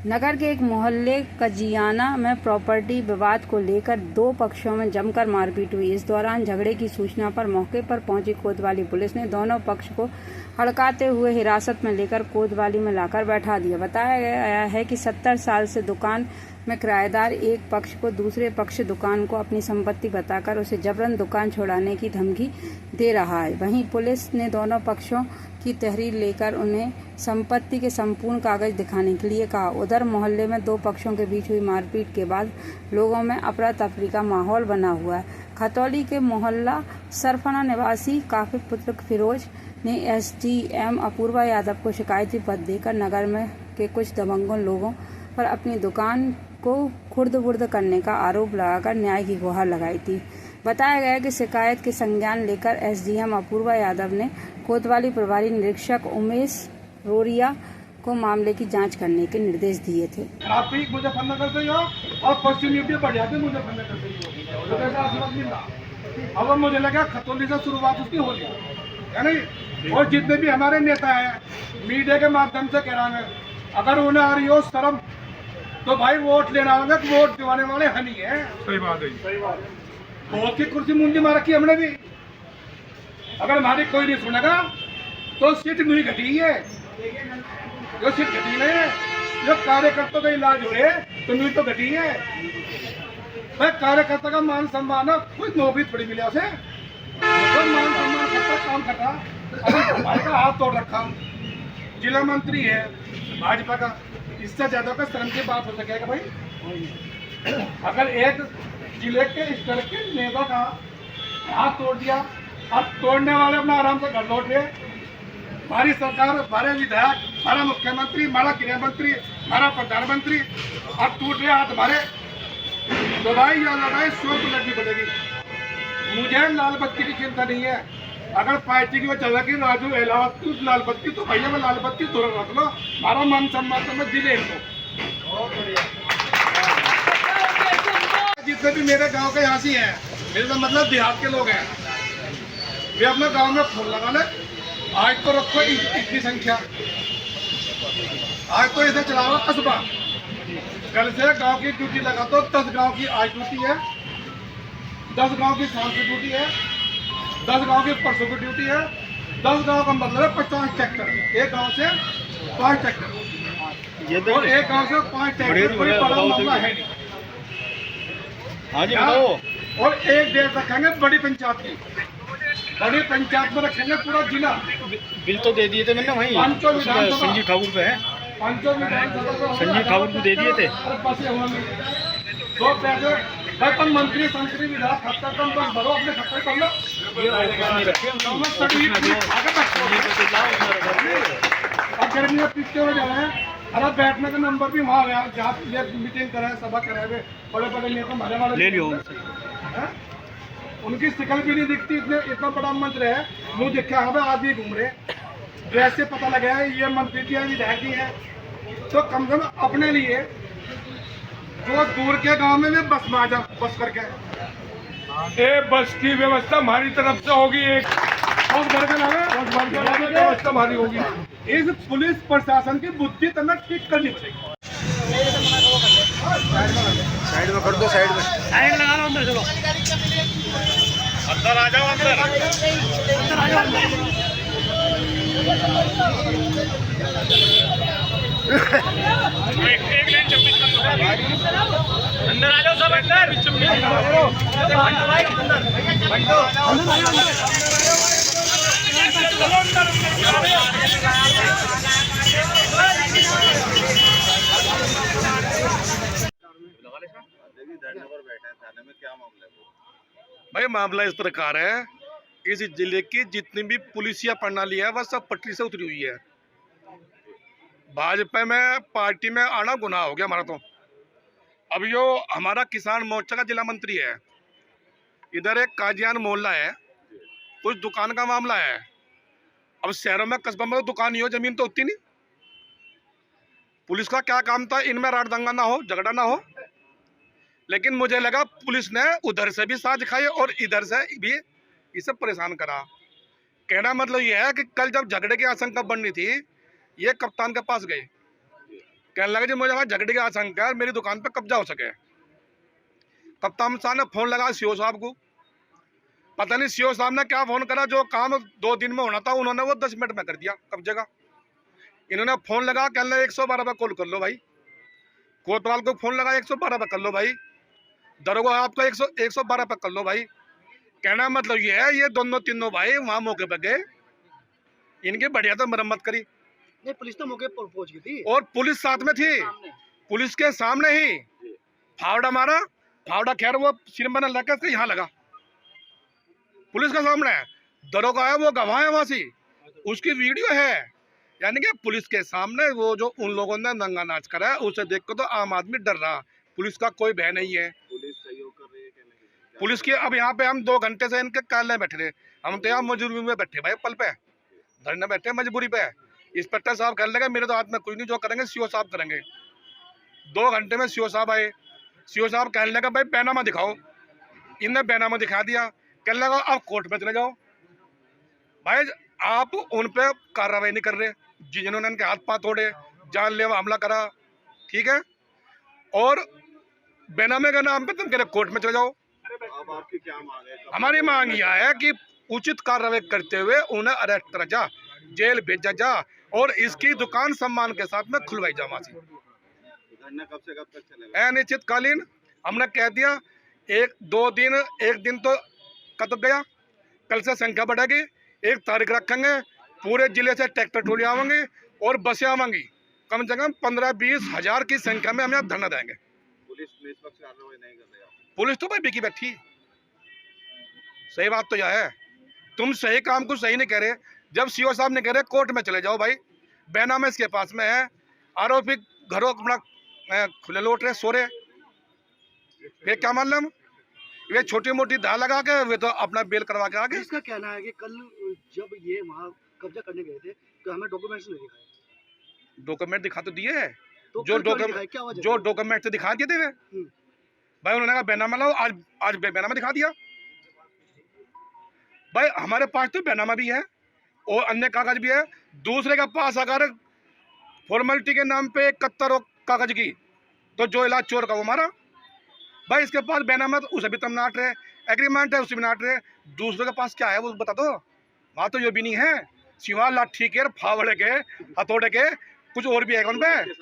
नगर के एक मोहल्ले कजियाना में प्रॉपर्टी विवाद को लेकर दो पक्षों में जमकर मारपीट हुई। इस दौरान झगड़े की सूचना पर मौके पर पहुंची कोतवाली पुलिस ने दोनों पक्ष को हड़काते हुए हिरासत में लेकर कोतवाली में लाकर बैठा दिया। बताया गया है कि 70 साल से दुकान में किराएदार एक पक्ष को दूसरे पक्ष दुकान को अपनी संपत्ति बताकर उसे जबरन दुकान छोड़ाने की धमकी दे रहा है। वहीं पुलिस ने दोनों पक्षों की तहरीर लेकर उन्हें संपत्ति के संपूर्ण कागज दिखाने के लिए कहा। उधर मोहल्ले में दो पक्षों के बीच हुई मारपीट के बाद लोगों में अफरा तफरी का माहौल बना हुआ है। खतौली के मोहल्ला सरफना निवासी काफिर पुत्र फिरोज ने एसडीएम अपूर्वा यादव को शिकायती पत्र देकर नगर में के कुछ दबंगों लोगों पर अपनी दुकान को खुर्द-बुर्द करने का आरोप लगाकर न्याय की गुहार लगाई थी। बताया गया कि शिकायत के संज्ञान लेकर एसडीएम अपूर्वा यादव ने कोतवाली प्रभारी निरीक्षक उमेश रोरिया को मामले की जांच करने के निर्देश दिए थे। आप भी मुजफ्फरनगर से हो और पश्चिम यूपी बढ़ जाते मुजफ्फरनगर से हो, तो कैसा असमत मिल रहा। अब मुझे लगा खतौली से शुरुआत उसकी हो गई है नहीं। और जितने भी हमारे नेता हैं मीडिया के माध्यम से कह रहे हैं, अगर उन्हें आ रही हो शर्म तो भाई वोट लेना होगा, वोट दिवाने वाले हनी है। सही बात है, सही बात है। बहुत की कुर्सी मुंडी मार रखी हमने भी। अगर हमारी कोई नहीं सुनेगा तो सीट नहीं घटी है, जो सीट घटी नहीं है। जो कार्यकर्ता का इलाज हो रहे तो नहीं तो घटी है। भाई कार्यकर्ता का मान सम्मान कोई नौकरी थोड़ी मिले उसे, कोई मान सम्मान करता काम करता। अभी भाई का हाथ तोड़ रखा, जिला मंत्री है भाजपा का, इससे ज्यादा का शर्म की बात हो सकेगा भाई। अगर एक जिले के स्तर के नेता का हाथ तोड़ दिया, अब तोड़ने वाले अपना आराम से घर लौट गए। हमारी सरकार, हमारे विधायक, हमारा मुख्यमंत्री, हमारा गृह मंत्री, हमारा प्रधानमंत्री अब टूट गया हाथ हमारे। लड़ाई या लड़ाई शोर लड़नी पड़ेगी। मुझे लाल बत्ती की चिंता नहीं है। अगर पार्टी की वो चला कि राजू इलाहाबाद की लाल बत्ती, तो भैया मैं लाल बत्ती तुरंत रख लो। हमारा मान सम्मान तो मैं जिले को। जितने भी मेरे गांव के यहाँ से हैं, मेरे का मतलब देहात के लोग हैं, वे अपने गांव में फोन लगा ले। आज तो रखो इतनी संख्या, आज तो इसे चलाओ कस्बा। कल से गांव की ड्यूटी लगा तो 10 गांव की आज ड्यूटी है, 10 गांव की शाम की ड्यूटी है, 10 गांव की परसों की ड्यूटी है। 10 गांव का मतलब है 50 ट्रैक्टर। एक गांव से 5 ट्रैक्टर और एक गांव से 5 ट्रैक्टर, कोई बड़ा मामला है नहीं। हाँ जी बताओ। और एक डेढ़ रखेंगे बड़ी पंचायत की, बड़ी पंचायत में रखेंगे पूरा जिला। बिल तो दे दिए थे मैंने वहीं संजीव ठाकुर पे है, संजीव ठाकुर को दे दिए थे। दो पैसे बर्तन मंत्री संतरी विधायक खत्ता कम बस भरो, अपने खत्ते कर लो। अब गर्मी में पीछे हो जा रहे हैं। अरे बैठने का नंबर भी वहाँ गया, जहाँ मीटिंग कराए, सभा कराए, बड़े बड़े नेता हमारे वाले ले लियो। उनकी शिकल भी नहीं दिखती, इतना बड़ा मंत्र है, मुँह दिखा है आदमी घूम रहे। वैसे पता लगा है ये मंत्री जी है, विधायक जी है, तो कम से कम अपने लिए जो दूर के गांव में भी बस में आ जा, बस करके ये बस की व्यवस्था हमारी तरफ से होगी। एक और घर के नामे व्यवस्था हमारी होगी। इस पुलिस प्रशासन की बुद्धि तक ठीक करनी पड़ेगी। साइड में कर दो, साइड में साइड लगा लो। अंदर चलो, अंदर आ जाओ, अंदर आ जाओ। एक लाइन चौबीस अंदर आ जाओ, सब अंदर। भाई मामला इस प्रकार है, इस जिले की जितनी भी पुलिसिया प्रणाली है वह सब पटरी से उतरी हुई है। भाजपा में पार्टी में आना गुनाह हो गया हमारा। तो अब जो हमारा किसान मोर्चा का जिला मंत्री है, इधर एक काजियान मोहल्ला है, कुछ दुकान का मामला है। अब शहरों में कस्बों में तो दुकान ही हो, जमीन तो होती नहीं। पुलिस का क्या काम था, इनमें राट दंगा ना हो, झगड़ा ना हो। लेकिन मुझे लगा पुलिस ने उधर से भी साथ दिखाई और इधर से भी इसे परेशान करा। कहना मतलब ये है कि कल जब झगड़े की आशंका बढ़नी थी, ये कप्तान के पास गए कहने लगा जी मुझे वहाँ झगड़े की आशंका है, मेरी दुकान पे कब्जा हो सके। कप्तान साहब ने फोन लगा सीओ साहब को, पता नहीं सीओ साहब ने क्या फोन करा, जो काम 2 दिन में होना था उन्होंने वो 10 मिनट में कर दिया कब्जे का। इन्होंने फोन लगा, कहने लगा 112 पे कॉल कर लो भाई। कोतवाल को फोन लगा 112 पे कर लो भाई। दरोगा आपका 112 पे कर लो भाई। कहना मतलब ये है, ये दोनों तीनों भाई वहाँ मौके पे गए, इनकी बढ़िया तो मरम्मत करी। नहीं, पुलिस तो मौके पर पहुंच गई थी और पुलिस साथ में थी, पुलिस के सामने ही फावड़ा मारा। फावड़ा खैर वो सिर में लगा के यहाँ लगा, पुलिस के सामने। दरोगा है वो गवाह है वहाँ से, उसकी वीडियो है। यानी कि पुलिस के सामने वो जो उन लोगों ने नंगा नाच करा है, उसे देख कर तो आम आदमी डर रहा। पुलिस का कोई भय नहीं है। पुलिस सहयोग कर रही है कि नहीं? पुलिस की अब यहाँ पे हम 2 घंटे से इनके कार्यालय बैठे थे। हम तो यहाँ मजबूरी में बैठे भाई, पल पे धरने बैठे मजबूरी पे। इंस्पेक्टर साहब कहने लगे मेरे तो हाथ में कुछ नहीं, जो करेंगे सीओ साहब करेंगे। 2 घंटे में सीओ साहब आए। सीओ साहब कहने लगा भाई बैनामा दिखाओ। इनने बैनामा दिखा दिया। कहने लगा अब कोर्ट में चले जाओ। भाई आप उन पे कार्रवाई नहीं कर रहे, जिन्होंने इनके हाथ पाँव तोड़े, जानलेवा हमला करा, ठीक है, और बैनामे का नाम पे तुम कह रहे कोर्ट में चले जाओ। अब आपकी क्या मांग है? हमारी मांग यह है कि उचित कार्रवाई करते हुए उन्हें अरेस्ट करा जा, जेल भेजा जा, और इसकी दुकान सम्मान के साथ में खुलवाई जा। वहां से धरना कब से कब तक चलेगा? अनिश्चितकालीन हमने कह दिया, 1-2 दिन, 1 दिन तो कट गया, कल से संख्या बढ़ेगी। 1 तारीख रखेंगे, पूरे जिले से ट्रैक्टर ट्रॉली आवेंगे और बसें आवेंगी, कम से कम 15-20 हजार की संख्या में हम यहाँ धरना देंगे। पुलिस निष्पक्ष कार्रवाई नहीं कर रही है। पुलिस तो भाई बिकी बैठी। सही बात तो यह है, तुम सही काम को सही नहीं कह रहे। जब सीओ साहब ने कह रहे कोर्ट में चले जाओ भाई, बैनामा इसके पास में है, आरोपी घरों अपना खुले लौट रहे, सो रहे, फिर क्या मालूम वे छोटी मोटी धा लगा के वे तो अपना बेल करवा के आगे। इसका कहना है कि कल जब ये वहाँ कब्जा करने गए थे तो हमें डॉक्यूमेंट्स नहीं दिखाए। डॉक्यूमेंट दिखा तो दिए है, तो जो कल क्यों नहीं दिखाए? क्या वजह जो थी? डॉक्यूमेंट दिखा दिए थे वे भाई। उन्होंने कहा बैनामा लाओ, आज बैनामा दिखा दिया भाई। हमारे पास तो बैनामा भी है और अन्य कागज भी है। दूसरे के पास अगर फॉर्मेलिटी के नाम पे 71 कागज की, तो जो इलाज चोर का वो मारा भाई। इसके पास बैनामा तो उसे भी तुम नाट रहे, एग्रीमेंट है उसे भी नाट रहे। दूसरे के पास क्या है वो बता दो। वहाँ तो ये भी नहीं है, सिवा लाठी के, फावड़े के, हथौड़े के, कुछ और भी है उन पे।